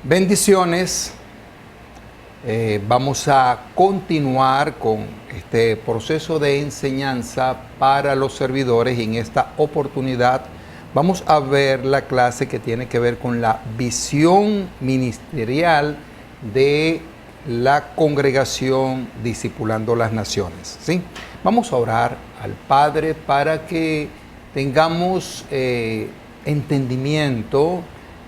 Bendiciones. Vamos a continuar con este proceso de enseñanza para los servidores y en esta oportunidad vamos a ver la clase que tiene que ver con la visión ministerial de la congregación Discipulando las Naciones. ¿Sí? Vamos a orar al Padre para que tengamos entendimiento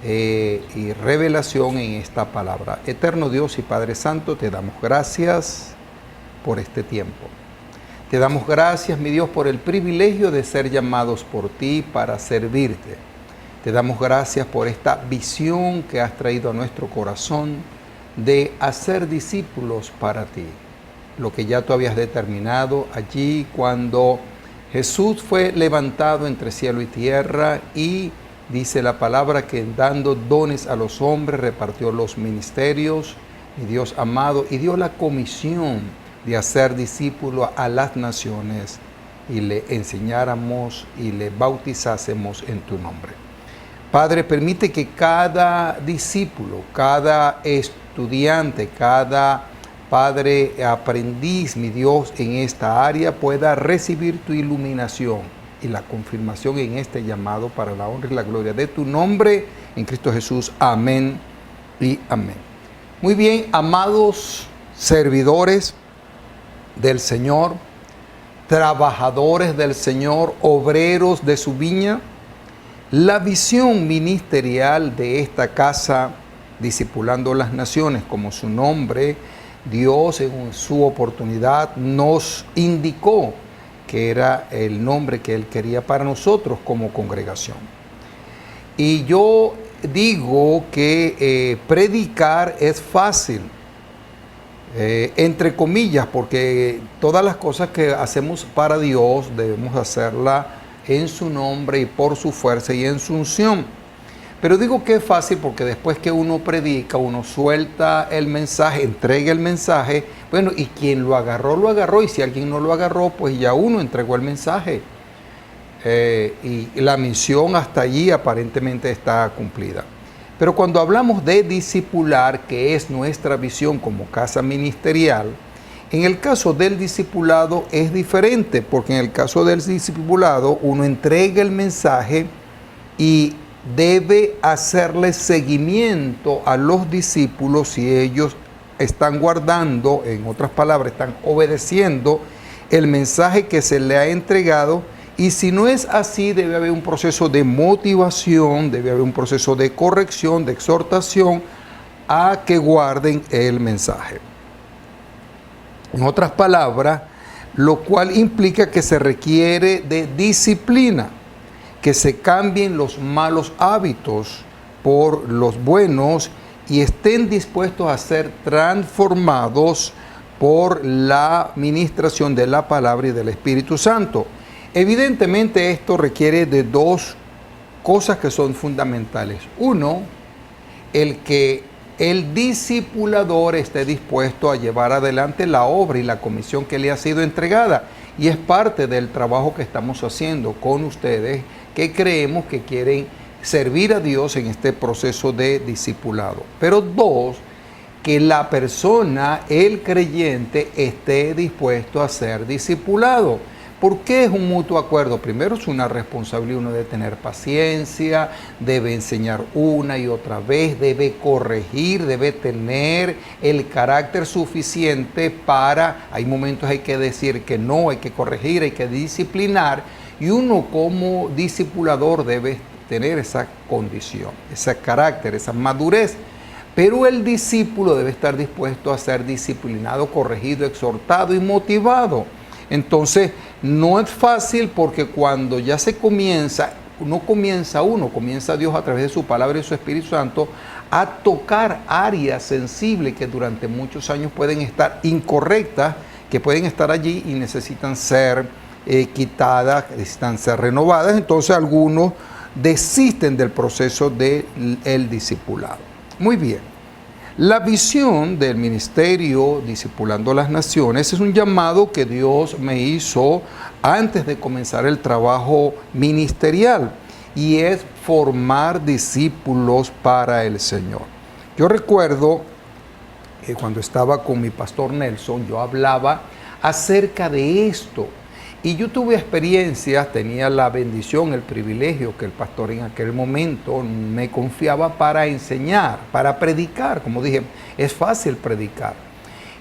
y revelación en esta palabra. Eterno Dios y Padre Santo, te damos gracias por este tiempo. Te damos gracias, mi Dios, por el privilegio de ser llamados por ti para servirte. Te damos gracias por esta visión que has traído a nuestro corazón de hacer discípulos para ti. Lo que ya tú habías determinado allí cuando Jesús fue levantado entre cielo y tierra y dice la palabra que dando dones a los hombres repartió los ministerios, mi Dios amado, y dio la comisión de hacer discípulos a las naciones y le enseñáramos y le bautizásemos en tu nombre. Padre, permite que cada discípulo, cada estudiante, cada Padre aprendiz, mi Dios, en esta área pueda recibir tu iluminación y la confirmación en este llamado para la honra y la gloria de tu nombre, en Cristo Jesús. Amén y amén. Muy bien, amados servidores del Señor, trabajadores del Señor, obreros de su viña, la visión ministerial de esta casa, Discipulando las Naciones, como su nombre, Dios en su oportunidad nos indicó que era el nombre que Él quería para nosotros como congregación. Y yo digo que predicar es fácil, entre comillas, porque todas las cosas que hacemos para Dios debemos hacerlas en su nombre y por su fuerza y en su unción. Pero digo que es fácil porque después que uno predica, uno suelta el mensaje, entrega el mensaje, bueno, y quien lo agarró, y si alguien no lo agarró, pues ya uno entregó el mensaje. Y la misión hasta allí aparentemente está cumplida. Pero cuando hablamos de discipular, que es nuestra visión como casa ministerial, en el caso del discipulado es diferente, porque en el caso del discipulado uno entrega el mensaje y debe hacerle seguimiento a los discípulos si ellos están guardando, en otras palabras, están obedeciendo el mensaje que se le ha entregado, y si no es así, debe haber un proceso de motivación, debe haber un proceso de corrección, de exhortación a que guarden el mensaje. En otras palabras, lo cual implica que se requiere de disciplina, que se cambien los malos hábitos por los buenos y estén dispuestos a ser transformados por la ministración de la palabra y del Espíritu Santo. Evidentemente esto requiere de dos cosas que son fundamentales. Uno, el que el discipulador esté dispuesto a llevar adelante la obra y la comisión que le ha sido entregada. Y es parte del trabajo que estamos haciendo con ustedes, que creemos que quieren servir a Dios en este proceso de discipulado. Pero dos, que la persona, el creyente, esté dispuesto a ser discipulado. ¿Por qué es un mutuo acuerdo? Primero, es una responsabilidad, uno debe tener paciencia, debe enseñar una y otra vez, debe corregir, debe tener el carácter suficiente para, hay momentos hay que decir que no, hay que corregir, hay que disciplinar, y uno como discipulador debe tener esa condición, ese carácter, esa madurez. Pero el discípulo debe estar dispuesto a ser disciplinado, corregido, exhortado y motivado. Entonces, no es fácil porque cuando ya se comienza, comienza Dios a través de su palabra y su Espíritu Santo a tocar áreas sensibles que durante muchos años pueden estar incorrectas, que pueden estar allí y necesitan ser quitadas, necesitan ser renovadas. Entonces algunos desisten del proceso del discipulado. Muy bien. La visión del ministerio Discipulando las Naciones es un llamado que Dios me hizo antes de comenzar el trabajo ministerial, y es formar discípulos para el Señor. Yo recuerdo que cuando estaba con mi pastor Nelson, yo hablaba acerca de esto. Y yo tuve experiencias, tenía la bendición, el privilegio que el pastor en aquel momento me confiaba para enseñar, para predicar. Como dije, es fácil predicar.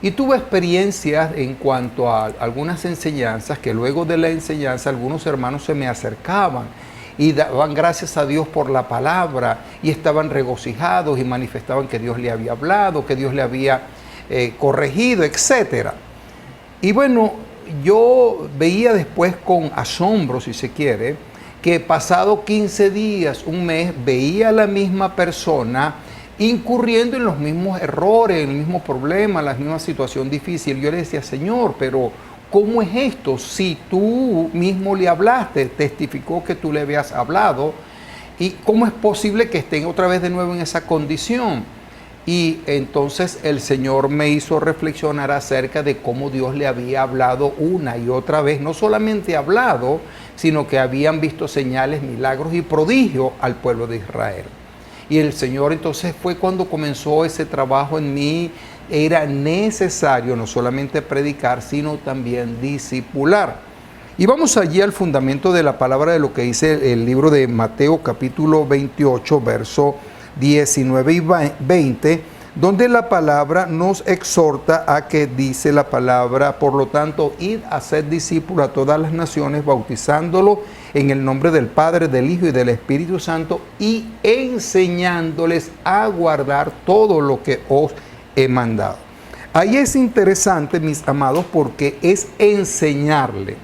Y tuve experiencias en cuanto a algunas enseñanzas que luego de la enseñanza algunos hermanos se me acercaban y daban gracias a Dios por la palabra y estaban regocijados y manifestaban que Dios le había hablado, que Dios le había corregido, etcétera. Y bueno, yo veía después con asombro, si se quiere, que pasado 15 días, un mes, veía a la misma persona incurriendo en los mismos errores, en el mismo problema, la misma situación difícil. Yo le decía, Señor, pero ¿cómo es esto? Si tú mismo le hablaste, testificó que tú le habías hablado, ¿y cómo es posible que estén otra vez de nuevo en esa condición? Y entonces el Señor me hizo reflexionar acerca de cómo Dios le había hablado una y otra vez. No solamente hablado, sino que habían visto señales, milagros y prodigios al pueblo de Israel. Y el Señor entonces fue cuando comenzó ese trabajo en mí. Era necesario no solamente predicar, sino también discipular. Y vamos allí al fundamento de la palabra de lo que dice el libro de Mateo capítulo 28, verso 19 y 20, donde la palabra nos exhorta a que dice la palabra, por lo tanto, id a ser discípulos a todas las naciones, bautizándolo en el nombre del Padre, del Hijo y del Espíritu Santo, y enseñándoles a guardar todo lo que os he mandado. Ahí es interesante, mis amados, porque es enseñarle,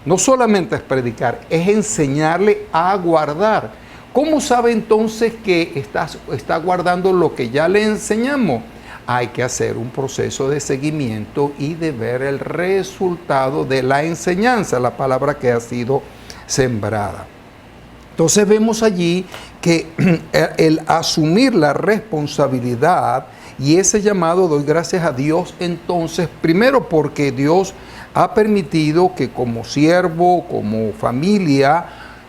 no solamente es predicar, es enseñarle a guardar. ¿Cómo sabe entonces que está guardando lo que ya le enseñamos? Hay que hacer un proceso de seguimiento y de ver el resultado de la enseñanza, la palabra que ha sido sembrada. Entonces vemos allí que el asumir la responsabilidad y ese llamado, doy gracias a Dios entonces, primero porque Dios ha permitido que como siervo, como familia,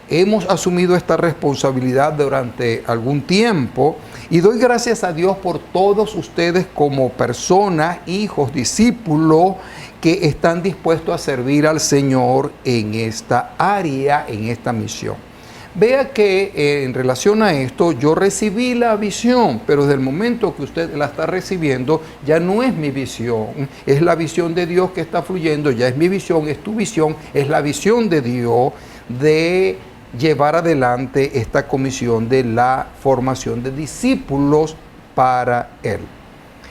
hemos asumido esta responsabilidad durante algún tiempo y doy gracias a Dios por todos ustedes como personas, hijos, discípulos que están dispuestos a servir al Señor en esta área, en esta misión. Vea que en relación a esto yo recibí la visión, pero desde el momento que usted la está recibiendo ya no es mi visión, es la visión de Dios que está fluyendo, ya es mi visión, es tu visión, es la visión de Dios de llevar adelante esta comisión de la formación de discípulos para Él.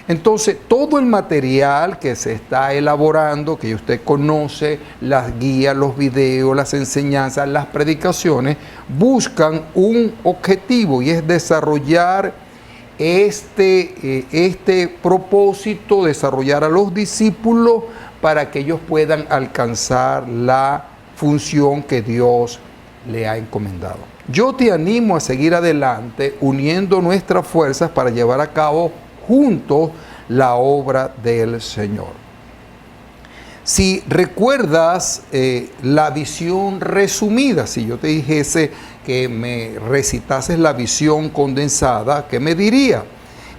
Entonces, todo el material que se está elaborando, que usted conoce, las guías, los videos, las enseñanzas, las predicaciones, buscan un objetivo y es desarrollar este propósito, desarrollar a los discípulos para que ellos puedan alcanzar la función que Dios le ha encomendado. Yo te animo a seguir adelante uniendo nuestras fuerzas para llevar a cabo juntos la obra del Señor. Si recuerdas la visión resumida, si yo te dijese que me recitases la visión condensada, ¿qué me diría?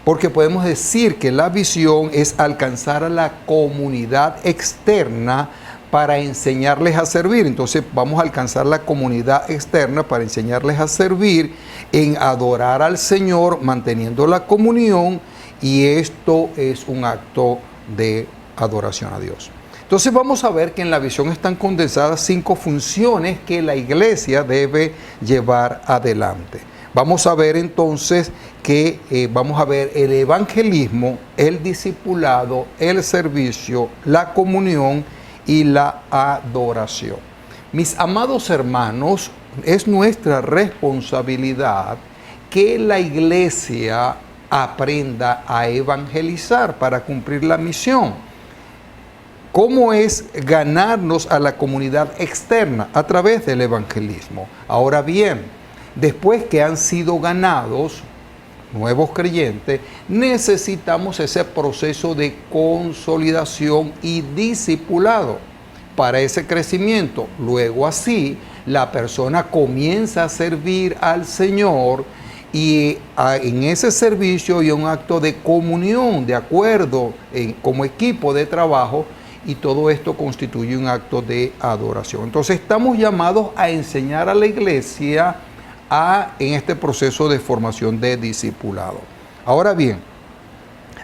Porque podemos decir que la visión es alcanzar a la comunidad externa para enseñarles a servir. Entonces vamos a alcanzar la comunidad externa para enseñarles a servir en adorar al Señor, manteniendo la comunión, y esto es un acto de adoración a Dios. Entonces vamos a ver que en la visión están condensadas 5 funciones que la iglesia debe llevar adelante. Vamos a ver entonces que vamos a ver el evangelismo, el discipulado, el servicio, la comunión y la adoración. Mis amados hermanos, es nuestra responsabilidad que la iglesia aprenda a evangelizar para cumplir la misión. ¿Cómo es ganarnos a la comunidad externa? A través del evangelismo. Ahora bien, después que han sido ganados, nuevos creyentes, necesitamos ese proceso de consolidación y discipulado para ese crecimiento. Luego así, la persona comienza a servir al Señor y en ese servicio y un acto de comunión, de acuerdo, como equipo de trabajo, y todo esto constituye un acto de adoración. Entonces estamos llamados a enseñar a la iglesia en este proceso de formación de discipulado. Ahora bien,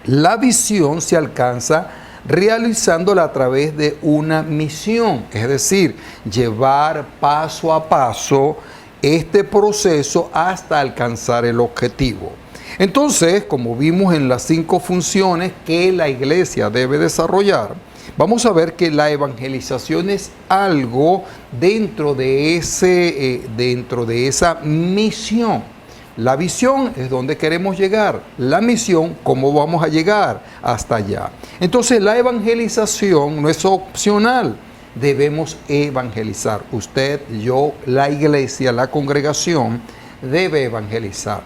la visión se alcanza realizándola a través de una misión, es decir, llevar paso a paso este proceso hasta alcanzar el objetivo. Entonces, como vimos en las 5 funciones que la iglesia debe desarrollar, vamos a ver que la evangelización es algo dentro de esa misión. La visión es donde queremos llegar. La misión, ¿cómo vamos a llegar hasta allá? Entonces, la evangelización no es opcional. Debemos evangelizar. Usted, yo, la iglesia, la congregación debe evangelizar.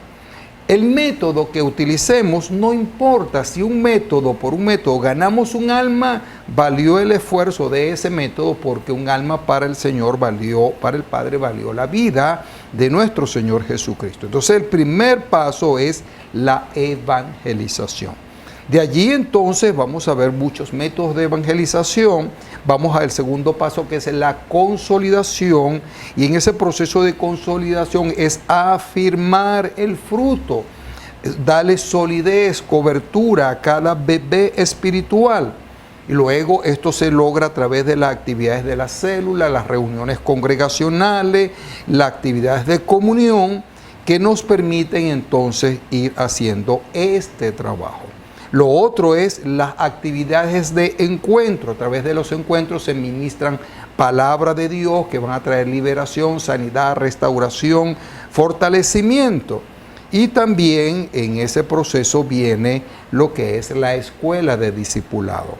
El método que utilicemos no importa. Si por un método ganamos un alma, valió el esfuerzo de ese método, porque un alma para el Señor para el Padre valió la vida de nuestro Señor Jesucristo. Entonces el primer paso es la evangelización. De allí entonces vamos a ver muchos métodos de evangelización. Vamos al segundo paso, que es la consolidación, y en ese proceso de consolidación es afirmar el fruto, darle solidez, cobertura a cada bebé espiritual. Y luego esto se logra a través de las actividades de la célula, las reuniones congregacionales, las actividades de comunión, que nos permiten entonces ir haciendo este trabajo. Lo otro es las actividades de encuentro. A través de los encuentros se ministran palabra de Dios que van a traer liberación, sanidad, restauración, fortalecimiento. Y también en ese proceso viene lo que es la escuela de discipulado.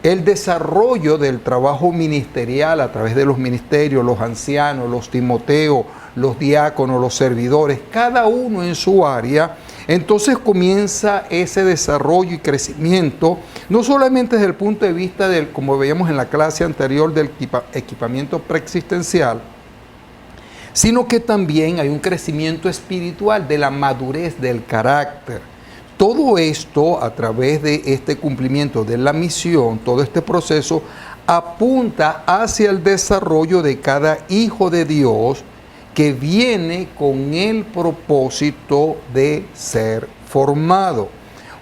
El desarrollo del trabajo ministerial a través de los ministerios, los ancianos, los timoteos, los diáconos, los servidores, cada uno en su área. Entonces comienza ese desarrollo y crecimiento, no solamente desde el punto de vista como veíamos en la clase anterior, del equipamiento preexistencial, sino que también hay un crecimiento espiritual, de la madurez del carácter. Todo esto, a través de este cumplimiento de la misión, todo este proceso apunta hacia el desarrollo de cada hijo de Dios, que viene con el propósito de ser formado.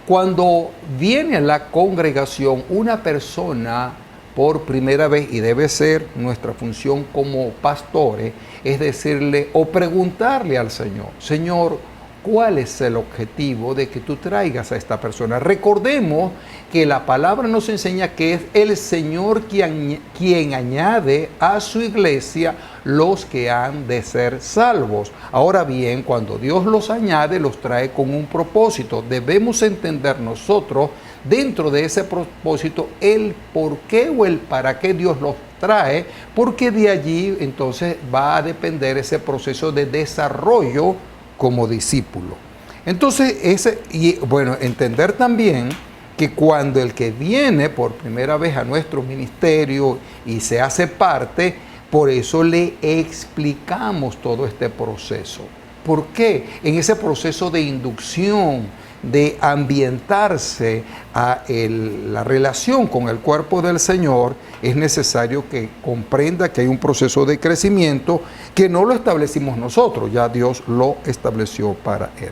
Cuando viene a la congregación una persona por primera vez, y debe ser nuestra función como pastores, es decirle o preguntarle al Señor: Señor, ¿cuál es el objetivo de que tú traigas a esta persona? Recordemos que la palabra nos enseña que es el Señor quien añade a su iglesia los que han de ser salvos. Ahora bien, cuando Dios los añade, los trae con un propósito. Debemos entender nosotros, dentro de ese propósito, el por qué o el para qué Dios los trae, porque de allí entonces va a depender ese proceso de desarrollo como discípulo. Entonces, entender también que cuando el que viene por primera vez a nuestro ministerio y se hace parte, por eso le explicamos todo este proceso. ¿Por qué? En ese proceso de inducción, de ambientarse a la relación con el cuerpo del Señor, es necesario que comprenda que hay un proceso de crecimiento que no lo establecimos nosotros, ya Dios lo estableció para Él.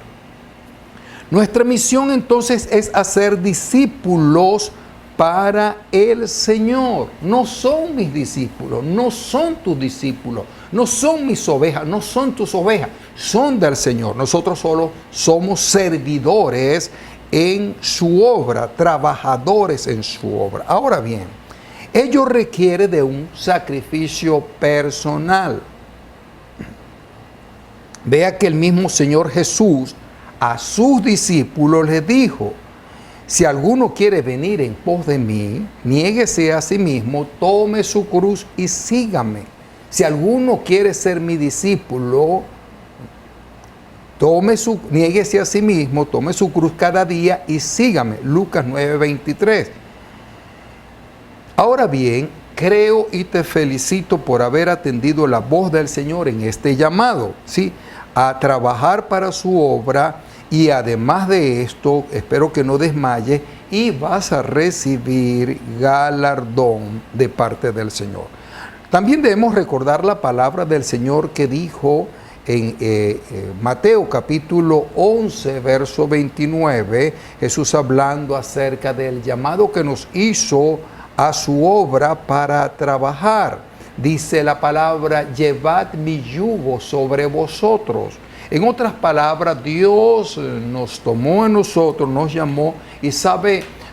Nuestra misión entonces es hacer discípulos para el Señor. No son mis discípulos, no son tus discípulos, no son mis ovejas, no son tus ovejas, son del Señor. Nosotros solo somos servidores en su obra, trabajadores en su obra. Ahora bien, ello requiere de un sacrificio personal. Vea que el mismo Señor Jesús a sus discípulos les dijo: si alguno quiere venir en pos de mí, niéguese a sí mismo, tome su cruz y sígame. Si alguno quiere ser mi discípulo, niéguese a sí mismo, tome su cruz cada día y sígame. Lucas 9:23. Ahora bien, creo y te felicito por haber atendido la voz del Señor en este llamado. ¿Sí? a trabajar para su obra y además de esto, espero que no desmayes y vas a recibir galardón de parte del Señor. También debemos recordar la palabra del Señor que dijo en Mateo capítulo 11, verso 29, Jesús hablando acerca del llamado que nos hizo a su obra para trabajar. Dice la palabra, llevad mi yugo sobre vosotros. En otras palabras, Dios nos tomó en nosotros, nos llamó y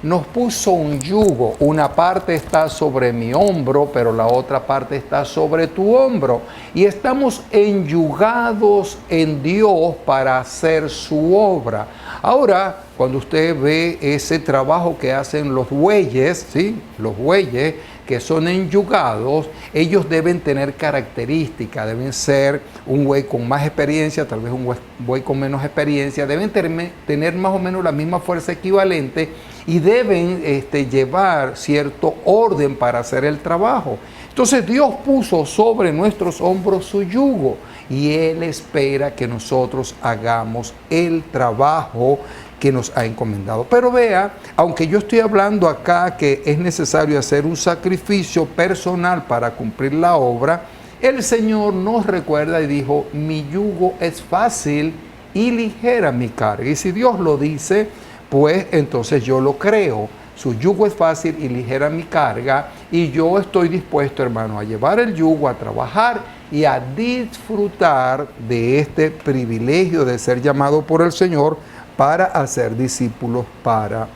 nos puso un yugo. Una parte está sobre mi hombro, pero la otra parte está sobre tu hombro. Y estamos enyugados en Dios para hacer su obra. Ahora, cuando usted ve ese trabajo que hacen los bueyes, ¿sí? Los bueyes que son enyugados, ellos deben tener características, deben ser un buey con más experiencia, tal vez un buey con menos experiencia, deben tener más o menos la misma fuerza equivalente y deben llevar cierto orden para hacer el trabajo. Entonces Dios puso sobre nuestros hombros su yugo y Él espera que nosotros hagamos el trabajo que nos ha encomendado. Pero vea, aunque yo estoy hablando acá que es necesario hacer un sacrificio personal para cumplir la obra, el Señor nos recuerda y dijo, mi yugo es fácil y ligera mi carga. Y si Dios lo dice, pues entonces yo lo creo. Su yugo es fácil y ligera mi carga y yo estoy dispuesto, hermano, a llevar el yugo, a trabajar y a disfrutar de este privilegio de ser llamado por el Señor para hacer discípulos para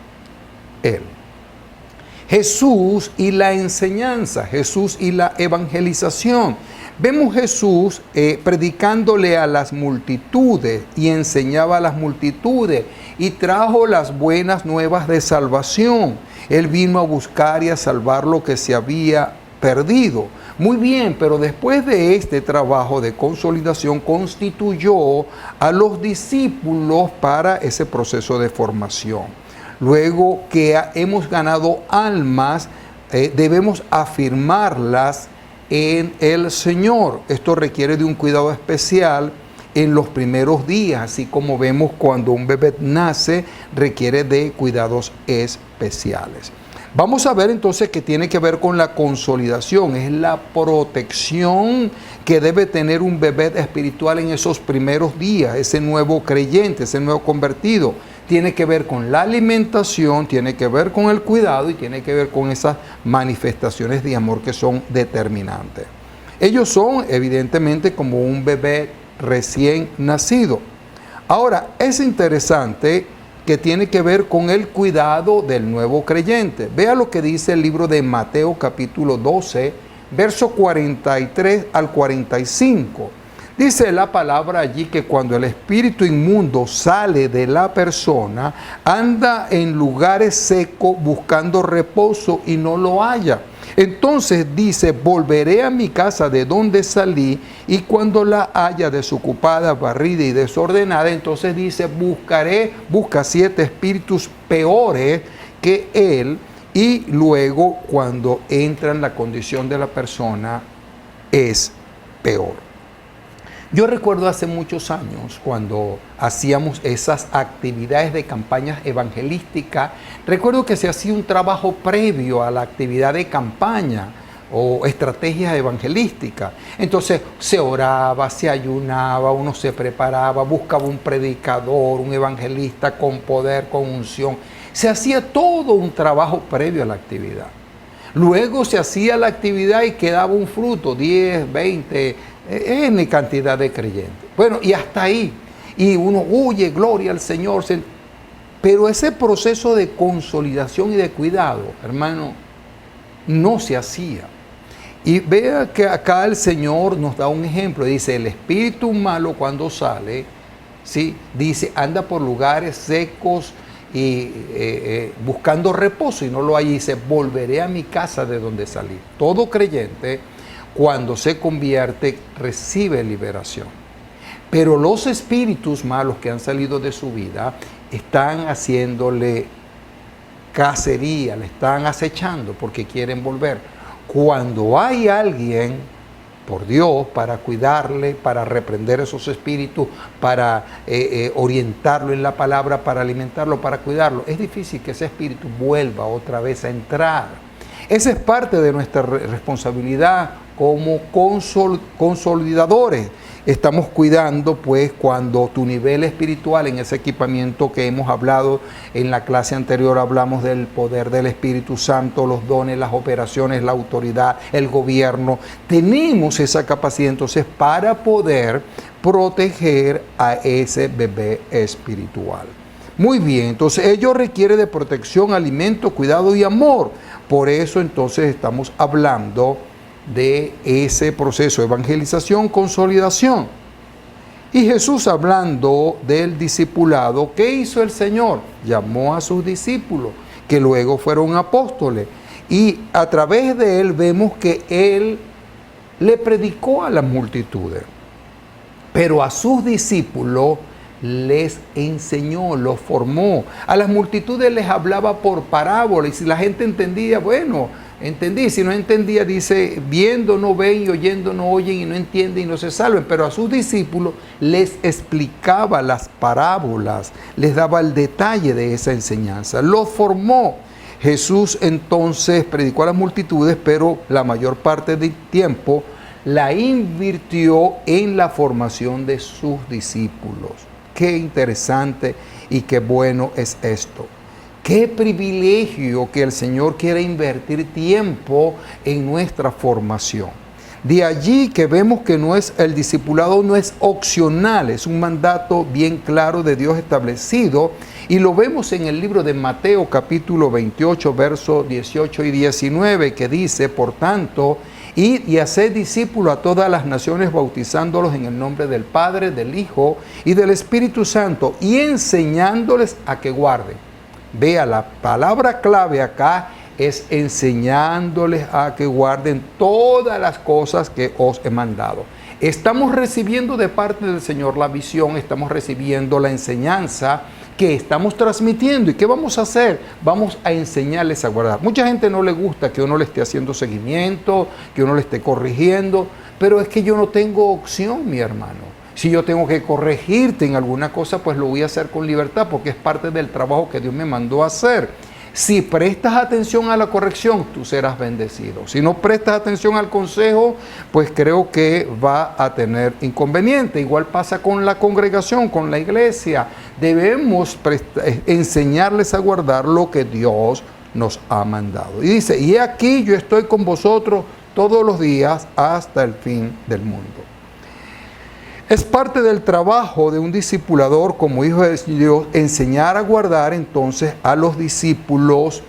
Él. Jesús y la enseñanza, Jesús y la evangelización. Vemos Jesús predicándole a las multitudes y enseñaba a las multitudes y trajo las buenas nuevas de salvación. Él vino a buscar y a salvar lo que se había perdido. Muy bien, pero después de este trabajo de consolidación constituyó a los discípulos para ese proceso de formación. Luego que hemos ganado almas, debemos afirmarlas en el Señor. Esto requiere de un cuidado especial en los primeros días, así como vemos cuando un bebé nace, requiere de cuidados especiales. Vamos a ver entonces que tiene que ver con la consolidación, es la protección que debe tener un bebé espiritual en esos primeros días, ese nuevo creyente, ese nuevo convertido. Tiene que ver con la alimentación, tiene que ver con el cuidado y tiene que ver con esas manifestaciones de amor que son determinantes. Ellos son evidentemente como un bebé recién nacido. Ahora, es interesante que tiene que ver con el cuidado del nuevo creyente. Vea lo que dice el libro de Mateo capítulo 12, verso 43 al 45. Dice la palabra allí que cuando el espíritu inmundo sale de la persona, anda en lugares secos buscando reposo y no lo halla. Entonces dice, volveré a mi casa de donde salí y cuando la haya desocupada, barrida y desordenada, entonces dice, busca 7 espíritus peores que él y luego cuando entra en la condición de la persona es peor. Yo recuerdo hace muchos años cuando hacíamos esas actividades de campañas evangelísticas, recuerdo que se hacía un trabajo previo a la actividad de campaña o estrategias evangelísticas. Entonces se oraba, se ayunaba, uno se preparaba, buscaba un predicador, un evangelista con poder, con unción. Se hacía todo un trabajo previo a la actividad. Luego se hacía la actividad y quedaba un fruto, 10, 20, N cantidad de creyentes. Bueno, y hasta ahí. Y uno huye, gloria al Señor. Pero ese proceso de consolidación y de cuidado, hermano, no se hacía. Y vea que acá el Señor nos da un ejemplo. Dice, el espíritu malo cuando sale, ¿sí? Dice, anda por lugares secos y buscando reposo y no lo hay. Dice, volveré a mi casa de donde salí. Todo creyente, cuando se convierte, recibe liberación. Pero los espíritus malos que han salido de su vida están haciéndole cacería, le están acechando porque quieren volver. Cuando hay alguien por Dios, para cuidarle, para reprender esos espíritus, para orientarlo en la palabra, para alimentarlo, para cuidarlo. Es difícil que ese espíritu vuelva otra vez a entrar. Esa es parte de nuestra responsabilidad como consolidadores. Estamos cuidando, pues, cuando tu nivel espiritual, en ese equipamiento que hemos hablado en la clase anterior, hablamos del poder del Espíritu Santo, los dones, las operaciones, la autoridad, el gobierno. Tenemos esa capacidad entonces para poder proteger a ese bebé espiritual. Muy bien, entonces ello requiere de protección, alimento, cuidado y amor. Por eso entonces estamos hablando de ese proceso de evangelización, consolidación. Y Jesús, hablando del discipulado, ¿qué hizo el Señor? Llamó a sus discípulos, que luego fueron apóstoles. Y a través de él vemos que él le predicó a las multitudes. Pero a sus discípulos les enseñó, los formó. A las multitudes les hablaba por parábola. Y si la gente entendía, bueno, entendí. Si no entendía, dice, viendo no ven y oyendo no oyen y no entienden y no se salven. Pero a sus discípulos les explicaba las parábolas, les daba el detalle de esa enseñanza, los formó. Jesús entonces predicó a las multitudes, pero la mayor parte del tiempo la invirtió en la formación de sus discípulos. Qué interesante y qué bueno es esto. Qué privilegio que el Señor quiera invertir tiempo en nuestra formación. De allí que vemos que el discipulado no es opcional, es un mandato bien claro de Dios establecido, y lo vemos en el libro de Mateo capítulo 28, versos 18 y 19, que dice, por tanto, id y haced discípulos a todas las naciones, bautizándolos en el nombre del Padre, del Hijo y del Espíritu Santo, y enseñándoles a que guarden. Vea, la palabra clave acá es enseñándoles a que guarden todas las cosas que os he mandado. Estamos recibiendo de parte del Señor la visión, estamos recibiendo la enseñanza que estamos transmitiendo. ¿Y qué vamos a hacer? Vamos a enseñarles a guardar. Mucha gente no le gusta que uno le esté haciendo seguimiento, que uno le esté corrigiendo, pero es que yo no tengo opción, mi hermano. Si yo tengo que corregirte en alguna cosa, pues lo voy a hacer con libertad, porque es parte del trabajo que Dios me mandó a hacer. Si prestas atención a la corrección, tú serás bendecido. Si no prestas atención al consejo, pues creo que va a tener inconveniente. Igual pasa con la congregación, con la iglesia. Debemos enseñarles a guardar lo que Dios nos ha mandado. Y dice, y aquí yo estoy con vosotros todos los días hasta el fin del mundo. Es parte del trabajo de un discipulador como hijo de Dios enseñar a guardar entonces a los discípulos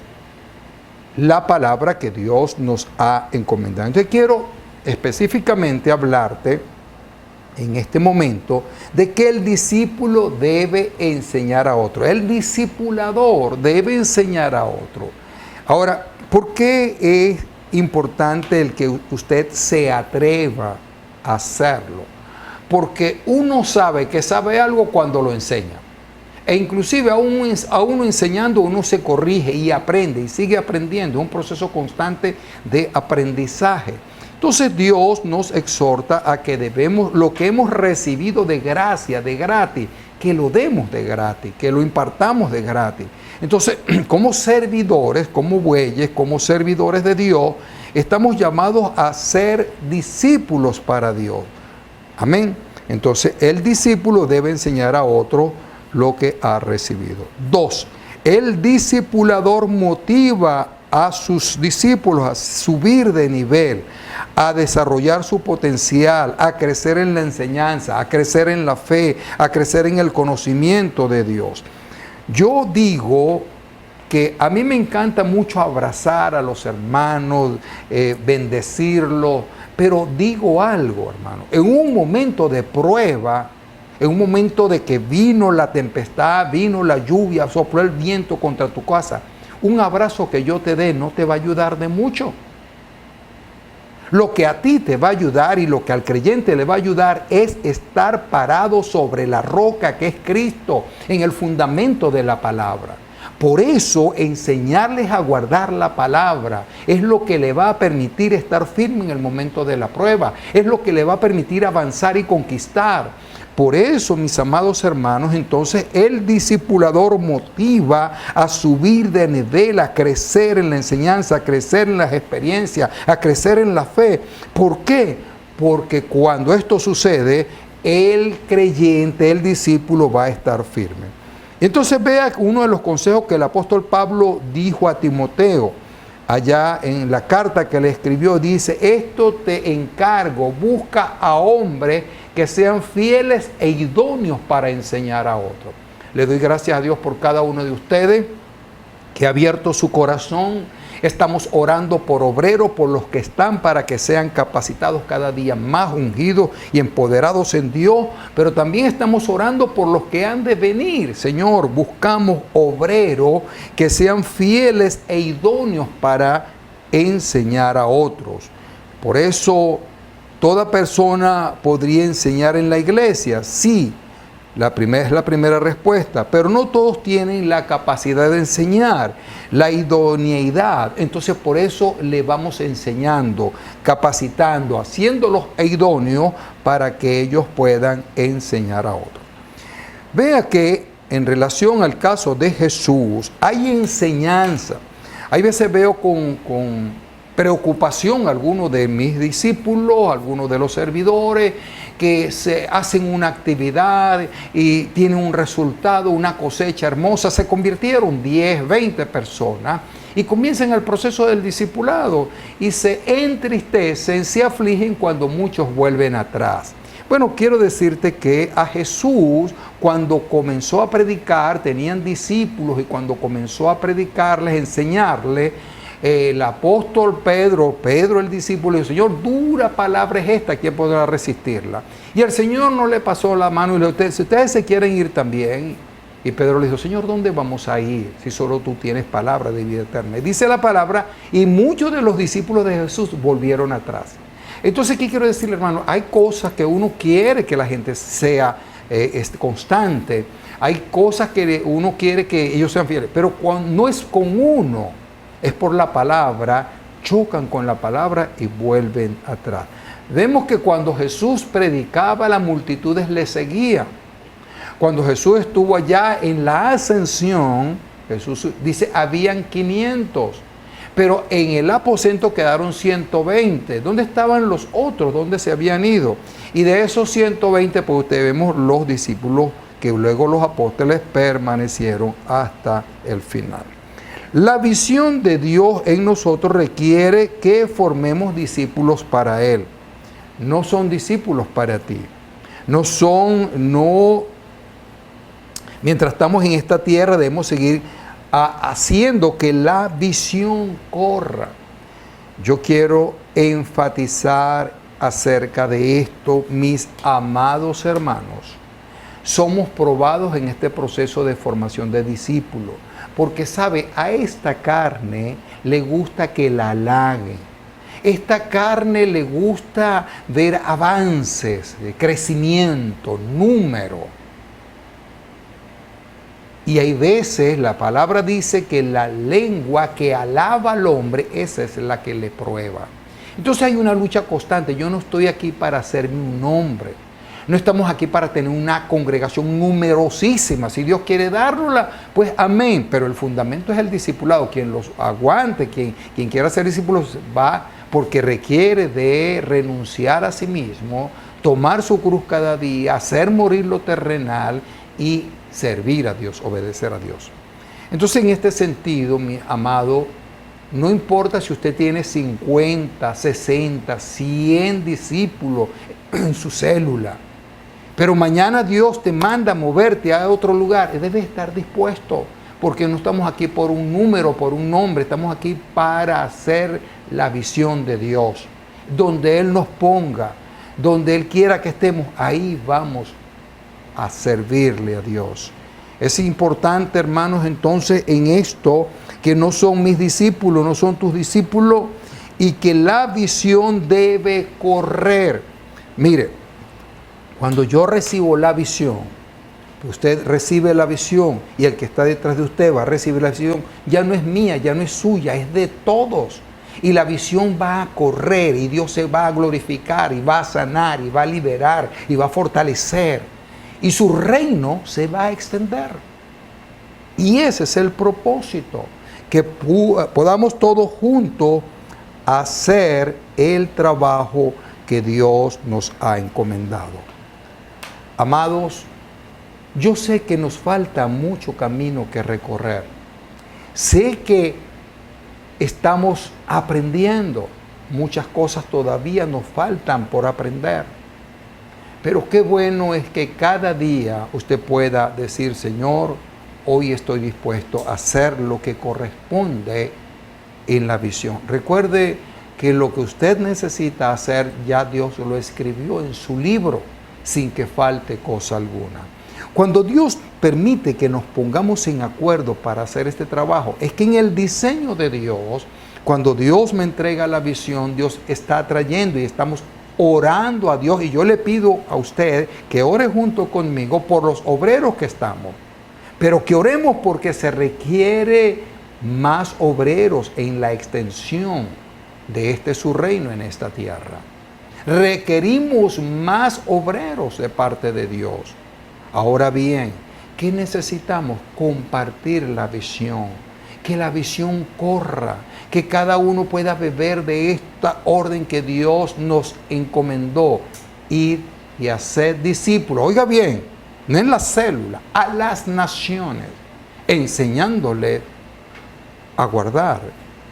la palabra que Dios nos ha encomendado. Entonces quiero específicamente hablarte en este momento de que el discípulo debe enseñar a otro. El discipulador debe enseñar a otro. Ahora, ¿por qué es importante el que usted se atreva a hacerlo? Porque uno sabe que sabe algo cuando lo enseña. E inclusive a uno enseñando, uno se corrige y aprende y sigue aprendiendo. Es un proceso constante de aprendizaje. Entonces Dios nos exhorta a que debemos, lo que hemos recibido de gracia, de gratis, que lo demos de gratis, que lo impartamos de gratis. Entonces, como servidores, como bueyes, como servidores de Dios, estamos llamados a ser discípulos para Dios. Amén. Entonces, el discípulo debe enseñar a otro lo que ha recibido. 2. El discipulador motiva a sus discípulos a subir de nivel, a desarrollar su potencial, a crecer en la enseñanza, a crecer en la fe, a crecer en el conocimiento de Dios. Yo digo que a mí me encanta mucho abrazar a los hermanos, bendecirlos, pero digo algo, hermano, en un momento de prueba, en un momento de que vino la tempestad, vino la lluvia, sopló el viento contra tu casa, un abrazo que yo te dé no te va a ayudar de mucho. Lo que a ti te va a ayudar y lo que al creyente le va a ayudar es estar parado sobre la roca que es Cristo, en el fundamento de la palabra. Por eso enseñarles a guardar la palabra es lo que le va a permitir estar firme en el momento de la prueba, es lo que le va a permitir avanzar y conquistar. Por eso, mis amados hermanos, entonces el discipulador motiva a subir de nivel, a crecer en la enseñanza, a crecer en las experiencias, a crecer en la fe. ¿Por qué? Porque cuando esto sucede, el creyente, el discípulo va a estar firme. Entonces vea uno de los consejos que el apóstol Pablo dijo a Timoteo, allá en la carta que le escribió, dice: esto te encargo, busca a hombres que sean fieles e idóneos para enseñar a otros. Le doy gracias a Dios por cada uno de ustedes que ha abierto su corazón. Estamos orando por obreros, por los que están, para que sean capacitados cada día más, ungidos y empoderados en Dios. Pero también estamos orando por los que han de venir. Señor, buscamos obreros que sean fieles e idóneos para enseñar a otros. Por eso, ¿toda persona podría enseñar en la iglesia? Sí. Es la primera respuesta, pero no todos tienen la capacidad de enseñar, la idoneidad. Entonces por eso le vamos enseñando, capacitando, haciéndolos idóneos para que ellos puedan enseñar a otros. Vea que en relación al caso de Jesús hay enseñanza. Hay veces veo con preocupación a algunos de mis discípulos, algunos de los servidores, que se hacen una actividad y tienen un resultado, una cosecha hermosa, se convirtieron 10, 20 personas y comienzan el proceso del discipulado y se entristecen, se afligen cuando muchos vuelven atrás. Bueno, quiero decirte que a Jesús, cuando comenzó a predicar, tenían discípulos, y cuando comenzó a predicarles, enseñarles, el apóstol Pedro el discípulo, dijo: Señor, dura palabra es esta, ¿quién podrá resistirla? Y el Señor no le pasó la mano y le dijo: si ustedes se quieren ir también. Y Pedro le dijo: Señor, ¿dónde vamos a ir si solo tú tienes palabra de vida eterna? Y dice la palabra, y muchos de los discípulos de Jesús volvieron atrás. Entonces, ¿qué quiero decirle, hermano? Hay cosas que uno quiere que la gente sea constante. Hay cosas que uno quiere que ellos sean fieles, pero cuando no es con uno, es por la palabra, chocan con la palabra y vuelven atrás. Vemos que cuando Jesús predicaba, las multitudes le seguían. Cuando Jesús estuvo allá en la ascensión, Jesús dice, habían 500, pero en el aposento quedaron 120. ¿Dónde estaban los otros? ¿Dónde se habían ido? Y de esos 120, pues ustedes vemos los discípulos, que luego los apóstoles permanecieron hasta el final. La visión de Dios en nosotros requiere que formemos discípulos para Él. No son discípulos para ti. Mientras estamos en esta tierra debemos seguir haciendo que la visión corra. Yo quiero enfatizar acerca de esto, mis amados hermanos. Somos probados en este proceso de formación de discípulos. Porque sabe, a esta carne le gusta que la halaguen. Esta carne le gusta ver avances, crecimiento, número. Y hay veces la palabra dice que la lengua que alaba al hombre, esa es la que le prueba. Entonces hay una lucha constante. Yo no estoy aquí para hacerme un nombre. No estamos aquí para tener una congregación numerosísima. Si Dios quiere dárnosla, pues amén. Pero el fundamento es el discipulado. Quien los aguante, quien quiera ser discípulos, va porque requiere de renunciar a sí mismo, tomar su cruz cada día, hacer morir lo terrenal y servir a Dios, obedecer a Dios. Entonces, en este sentido, mi amado, no importa si usted tiene 50, 60, 100 discípulos en su célula, pero mañana Dios te manda a moverte a otro lugar, debes estar dispuesto, porque no estamos aquí por un número, por un nombre, estamos aquí para hacer la visión de Dios. Donde Él nos ponga, donde Él quiera que estemos, ahí vamos a servirle a Dios. Es importante, hermanos, entonces en esto, que no son mis discípulos, no son tus discípulos, y que la visión debe correr. Mire, cuando yo recibo la visión, Usted recibe la visión y el que está detrás de usted va a recibir la visión. Ya no es mía, ya no es suya, es de todos. Y la visión va a correr y Dios se va a glorificar y va a sanar y va a liberar y va a fortalecer. Y su reino se va a extender. Y ese es el propósito, que podamos todos juntos hacer el trabajo que Dios nos ha encomendado. Amados, yo sé que nos falta mucho camino que recorrer. Sé que estamos aprendiendo. Muchas cosas todavía nos faltan por aprender. Pero qué bueno es que cada día usted pueda decir, Señor, hoy estoy dispuesto a hacer lo que corresponde en la visión. Recuerde que lo que usted necesita hacer ya Dios lo escribió en su libro sin que falte cosa alguna. Cuando Dios permite que nos pongamos en acuerdo para hacer este trabajo, es que en el diseño de Dios, cuando Dios me entrega la visión, Dios está trayendo y estamos orando a Dios. Y yo le pido a usted que ore junto conmigo por los obreros que estamos, pero que oremos porque se requiere más obreros en la extensión de su reino en esta tierra. Requerimos más obreros de parte de Dios. Ahora bien, ¿qué necesitamos? Compartir la visión, que la visión corra, que cada uno pueda beber de esta orden que Dios nos encomendó, ir y hacer discípulos. Oiga bien, no en la célula, a las naciones, enseñándole a guardar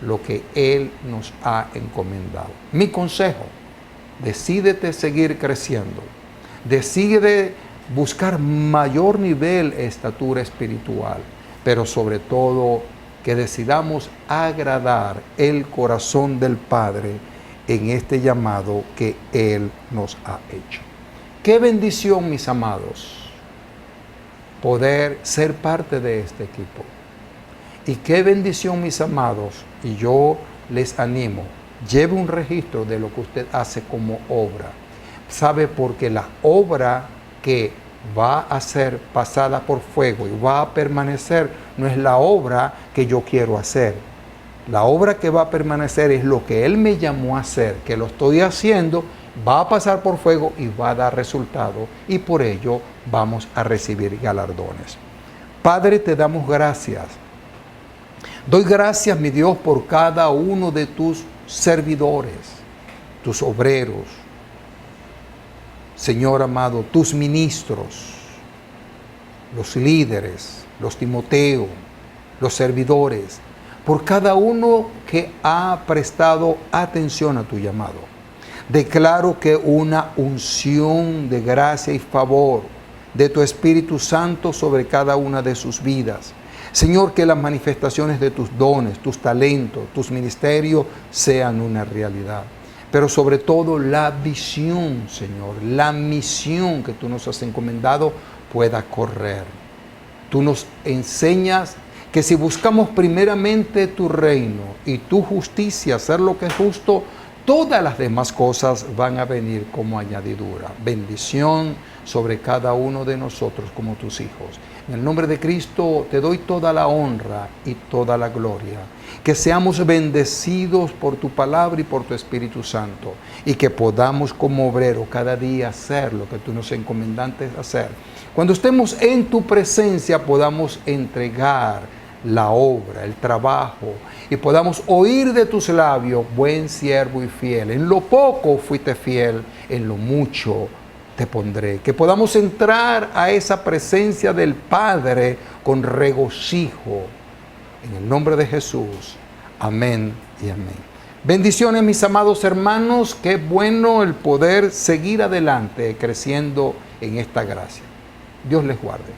lo que Él nos ha encomendado. Mi consejo, decídete seguir creciendo, decide buscar mayor nivel de estatura espiritual, pero sobre todo que decidamos agradar el corazón del Padre en este llamado que Él nos ha hecho. Qué bendición, mis amados, poder ser parte de este equipo. Y qué bendición, mis amados, y yo les animo, lleve un registro de lo que usted hace como obra. ¿Sabe? Porque la obra que va a ser pasada por fuego y va a permanecer no es la obra que yo quiero hacer. La obra que va a permanecer es lo que Él me llamó a hacer, que lo estoy haciendo, va a pasar por fuego y va a dar resultado, y por ello vamos a recibir galardones. Padre, te damos gracias. Doy gracias, mi Dios, por cada uno de tus servidores, tus obreros, Señor amado, tus ministros, los líderes, los Timoteo, los servidores, por cada uno que ha prestado atención a tu llamado. Declaro que una unción de gracia y favor de tu Espíritu Santo sobre cada una de sus vidas. Señor, que las manifestaciones de tus dones, tus talentos, tus ministerios sean una realidad. Pero sobre todo la visión, Señor, la misión que tú nos has encomendado pueda correr. Tú nos enseñas que si buscamos primeramente tu reino y tu justicia, hacer lo que es justo, todas las demás cosas van a venir como añadidura. Bendición sobre cada uno de nosotros como tus hijos. En el nombre de Cristo te doy toda la honra y toda la gloria. Que seamos bendecidos por tu palabra y por tu Espíritu Santo, y que podamos como obrero cada día hacer lo que tú nos encomendaste hacer. Cuando estemos en tu presencia podamos entregar la obra, el trabajo, y podamos oír de tus labios, buen siervo y fiel. En lo poco fuiste fiel, en lo mucho te pondré. Que podamos entrar a esa presencia del Padre con regocijo. En el nombre de Jesús. Amén y amén. Bendiciones, mis amados hermanos. Qué bueno el poder seguir adelante creciendo en esta gracia. Dios les guarde.